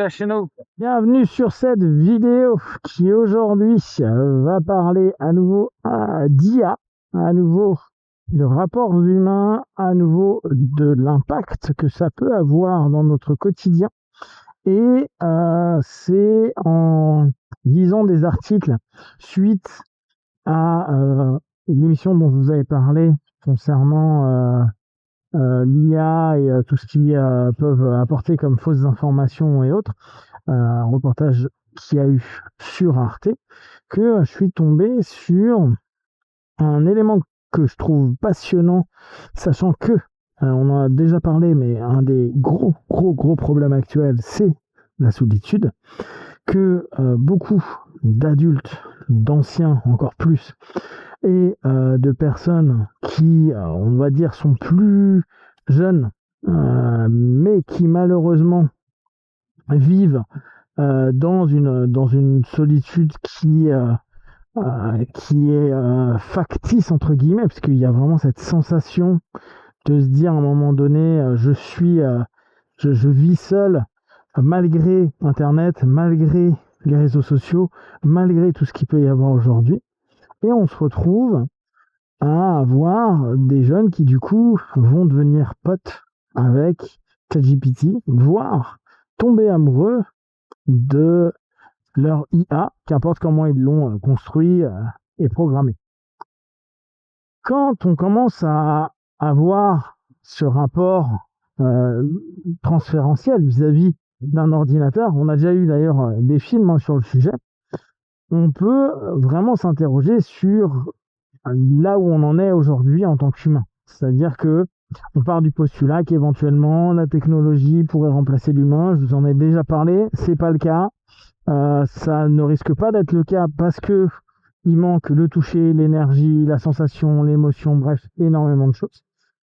Chez nous. Bienvenue sur cette vidéo qui aujourd'hui va parler à nouveau d'IA, à nouveau de rapports humains, à nouveau de l'impact que ça peut avoir dans notre quotidien. Et c'est en lisant des articles suite à l'émission dont je vous avais parlé concernant l'IA et tout ce qu'ils peuvent apporter comme fausses informations et autres, un reportage qu'il y a eu sur Arte, que je suis tombé sur un élément que je trouve passionnant, sachant que, on en a déjà parlé, mais un des gros problèmes actuels, c'est la solitude, que beaucoup d'adultes, d'anciens encore plus, et de personnes qui, on va dire, sont plus jeunes, mais qui malheureusement vivent dans une solitude qui est factice entre guillemets, parce qu'il y a vraiment cette sensation de se dire à un moment donné, je vis seul malgré Internet, malgré les réseaux sociaux, malgré tout ce qu'il peut y avoir aujourd'hui. Et on se retrouve à avoir des jeunes qui, du coup, vont devenir potes avec ChatGPT, voire tomber amoureux de leur IA, qu'importe comment ils l'ont construit et programmé. Quand on commence à avoir ce rapport transférentiel vis-à-vis d'un ordinateur, on a déjà eu d'ailleurs des films sur le sujet, on peut vraiment s'interroger sur là où on en est aujourd'hui en tant qu'humain. C'est-à-dire que on part du postulat qu'éventuellement la technologie pourrait remplacer l'humain. Je vous en ai déjà parlé, c'est pas le cas. Ça ne risque pas d'être le cas parce que il manque le toucher, l'énergie, la sensation, l'émotion, bref, énormément de choses.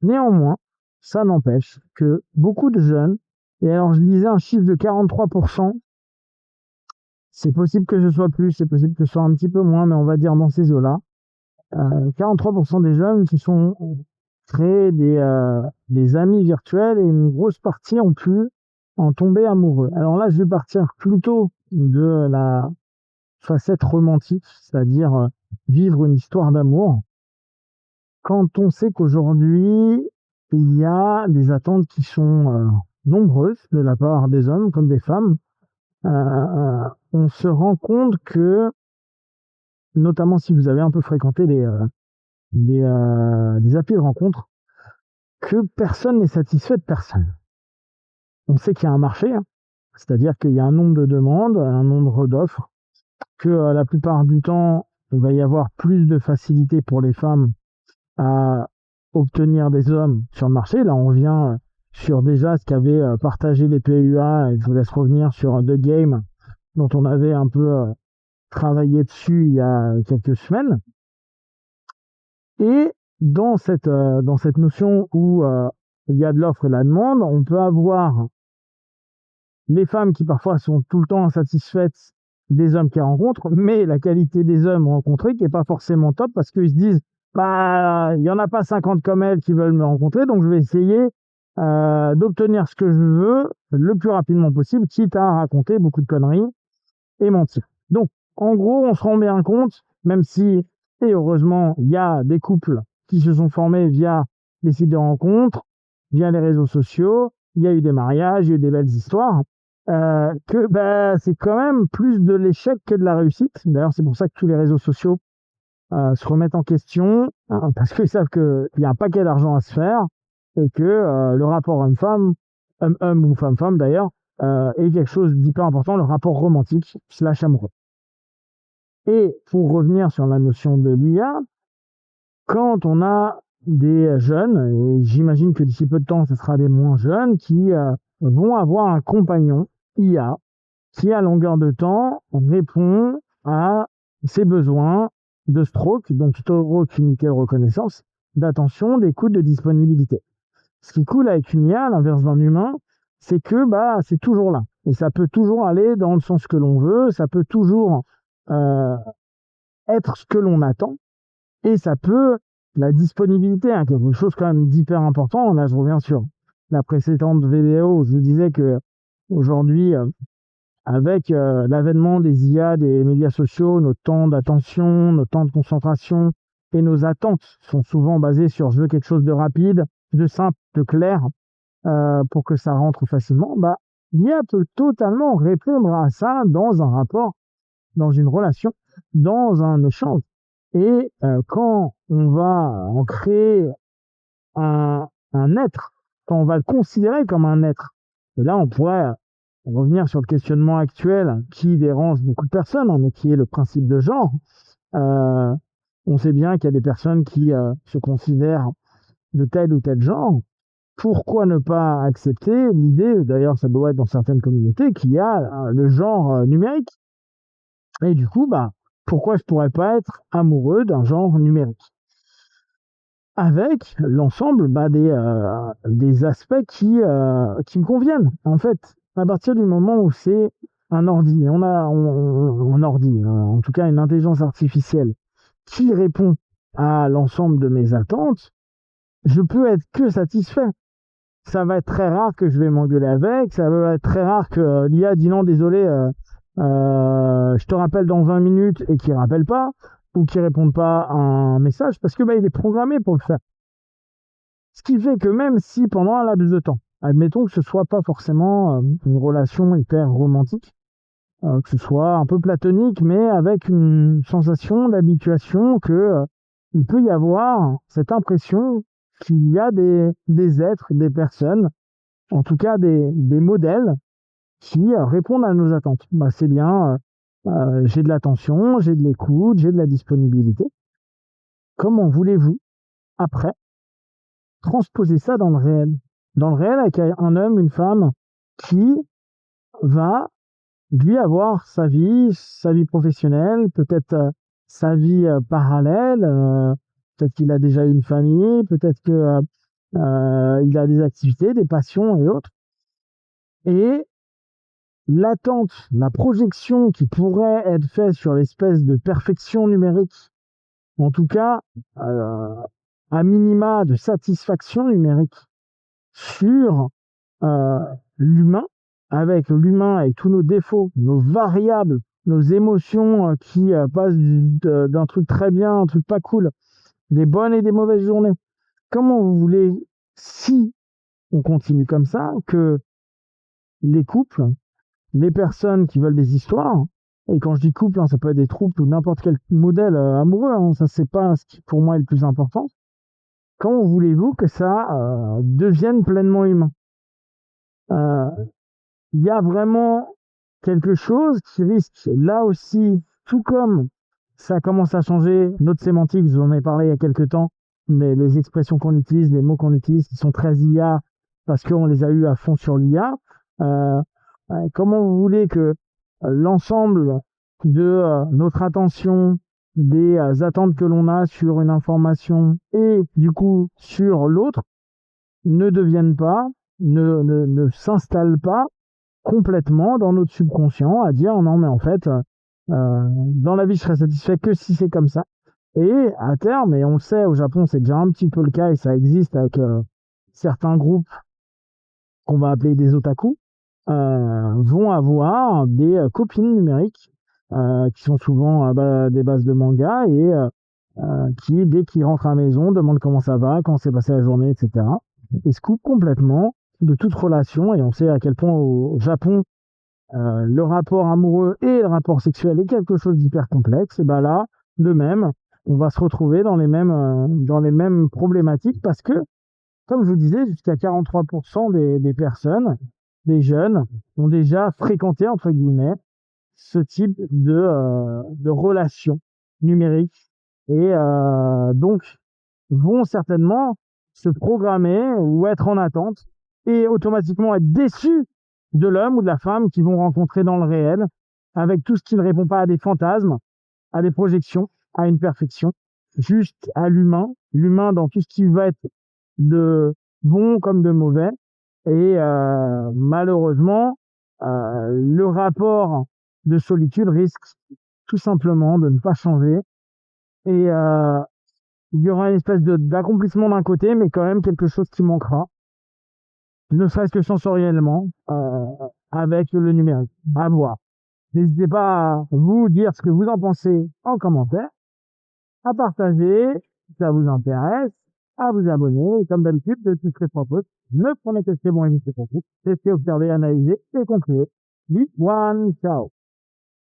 Néanmoins, ça n'empêche que beaucoup de jeunes, et alors je disais un chiffre de 43%, c'est possible que ce soit plus, c'est possible que ce soit un petit peu moins, mais on va dire dans ces eaux-là, 43% des jeunes se sont créés des amis virtuels et une grosse partie ont pu en tomber amoureux. Alors là, je vais partir plutôt de la facette romantique, c'est-à-dire vivre une histoire d'amour. Quand on sait qu'aujourd'hui, il y a des attentes qui sont nombreuses de la part des hommes comme des femmes, on se rend compte que, notamment si vous avez un peu fréquenté des applis de rencontre, que personne n'est satisfait de personne. On sait qu'il y a un marché, hein, c'est-à-dire qu'il y a un nombre de demandes, un nombre d'offres, que la plupart du temps, il va y avoir plus de facilité pour les femmes à obtenir des hommes sur le marché. Là, on vient sur déjà ce qu'avaient partagé les PUA, et je vous laisse revenir sur The Game, dont on avait un peu travaillé dessus il y a quelques semaines. Et dans cette notion où il y a de l'offre et de la demande, on peut avoir les femmes qui parfois sont tout le temps insatisfaites des hommes qu'elles rencontrent, mais la qualité des hommes rencontrés qui est pas forcément top parce qu'ils se disent bah il y en a pas 50 comme elles qui veulent me rencontrer, donc je vais essayer d'obtenir ce que je veux le plus rapidement possible, quitte à raconter beaucoup de conneries et mentir. Donc en gros, on se rend bien compte, même si et heureusement il y a des couples qui se sont formés via les sites de rencontres, via les réseaux sociaux, il y a eu des mariages, il y a eu des belles histoires. Que c'est quand même plus de l'échec que de la réussite. D'ailleurs, c'est pour ça que tous les réseaux sociaux se remettent en question, hein, parce qu'ils savent qu'il y a un paquet d'argent à se faire et que le rapport homme-femme, homme-homme ou femme-femme d'ailleurs, est quelque chose d'hyper important, le rapport romantique / amoureux. Et pour revenir sur la notion de l'IA, quand on a des jeunes, et j'imagine que d'ici peu de temps, ce sera des moins jeunes, qui vont avoir un compagnon IA qui, à longueur de temps, répond à ses besoins de stroke, donc stroke unité de reconnaissance, d'attention, d'écoute, de disponibilité. Ce qui est cool avec une IA, à l'inverse d'un humain, c'est que c'est toujours là. Et ça peut toujours aller dans le sens que l'on veut, ça peut toujours être ce que l'on attend, et ça peut, la disponibilité, hein, quelque chose quand même d'hyper important. Là, je reviens sur la précédente vidéo où je vous disais que Aujourd'hui, avec l'avènement des IA, des médias sociaux, nos temps d'attention, nos temps de concentration et nos attentes sont souvent basées sur je veux quelque chose de rapide, de simple, de clair, pour que ça rentre facilement. Bah, l'IA peut totalement répondre à ça dans un rapport, dans une relation, dans un échange. Et quand on va en créer un être, quand on va le considérer comme un être, et là on pourrait revenir sur le questionnement actuel qui dérange beaucoup de personnes, hein, mais qui est le principe de genre. Euh, on sait bien qu'il y a des personnes qui se considèrent de tel ou tel genre. Pourquoi ne pas accepter l'idée, d'ailleurs ça doit être dans certaines communautés, qu'il y a le genre numérique. Et du coup, bah, pourquoi je pourrais pas être amoureux d'un genre numérique avec l'ensemble bah, des aspects qui me conviennent. En fait, à partir du moment où c'est un ordi, on ordi, en tout cas une intelligence artificielle qui répond à l'ensemble de mes attentes, je peux être que satisfait. Ça va être très rare que je vais m'engueuler avec, ça va être très rare que l'IA dit non, désolé, je te rappelle dans 20 minutes et qu'il ne rappelle pas, ou qu'il ne réponde pas à un message, parce que bah, il est programmé pour le faire. Ce qui fait que même si pendant un laps de temps, admettons que ce soit pas forcément une relation hyper romantique, que ce soit un peu platonique, mais avec une sensation d'habituation que il peut y avoir cette impression qu'il y a des êtres, des personnes, en tout cas des modèles qui répondent à nos attentes. Bah, c'est bien, j'ai de l'attention, j'ai de l'écoute, j'ai de la disponibilité. Comment voulez-vous, après, transposer ça dans le réel? Dans le réel, avec un homme, une femme qui va, lui, avoir sa vie professionnelle, peut-être sa vie parallèle, peut-être qu'il a déjà une famille, peut-être que il a des activités, des passions et autres. Et l'attente, la projection qui pourrait être faite sur l'espèce de perfection numérique, en tout cas, à minima de satisfaction numérique sur euh, l'humain, avec l'humain et tous nos défauts, nos variables, nos émotions qui passent d'un truc très bien à un truc pas cool, des bonnes et des mauvaises journées. Comment vous voulez, si on continue comme ça, que les couples, les personnes qui veulent des histoires, et quand je dis couple, hein, ça peut être des troupes ou n'importe quel modèle amoureux, hein, ça c'est pas ce qui pour moi est le plus important. Comment voulez-vous que ça devienne pleinement humain? Euh, Il y a vraiment quelque chose qui risque, là aussi, tout comme ça commence à changer, notre sémantique, je vous en ai parlé il y a quelques temps, mais les expressions qu'on utilise, les mots qu'on utilise, qui sont très IA, parce qu'on les a eu à fond sur l'IA, euh, comment vous voulez que l'ensemble de notre attention, des attentes que l'on a sur une information et du coup sur l'autre, ne deviennent pas, ne s'installent pas complètement dans notre subconscient à dire non mais en fait dans la vie je serais satisfait que si c'est comme ça, et à terme, et on le sait au Japon c'est déjà un petit peu le cas et ça existe avec certains groupes qu'on va appeler des otaku, vont avoir des copines numériques qui sont souvent des bases de manga et qui dès qu'ils rentrent à la maison demandent comment ça va, comment s'est passée la journée, etc. Et se coupent complètement de toute relation, et on sait à quel point au Japon le rapport amoureux et le rapport sexuel est quelque chose d'hyper complexe. Et ben là, de même, on va se retrouver dans les mêmes problématiques parce que, comme je vous disais, jusqu'à 43% des personnes, des jeunes, ont déjà fréquenté, entre guillemets, ce type de relation numérique et donc vont certainement se programmer ou être en attente et automatiquement être déçus de l'homme ou de la femme qu'ils vont rencontrer dans le réel, avec tout ce qui ne répond pas à des fantasmes, à des projections, à une perfection, juste à l'humain, l'humain dans tout ce qui va être de bon comme de mauvais. Et malheureusement, le rapport de solitude risque tout simplement de ne pas changer. Et il y aura une espèce d'accomplissement d'un côté, mais quand même quelque chose qui manquera, ne serait-ce que sensoriellement. avec le numérique. À voir. N'hésitez pas à vous dire ce que vous en pensez en commentaire, à partager si ça vous intéresse, à vous abonner. Et comme d'habitude, de tout ce que je propose, ne prenez que c'est bon et c'est pour vous. Testez, observez, analysez et concluez. One, ciao.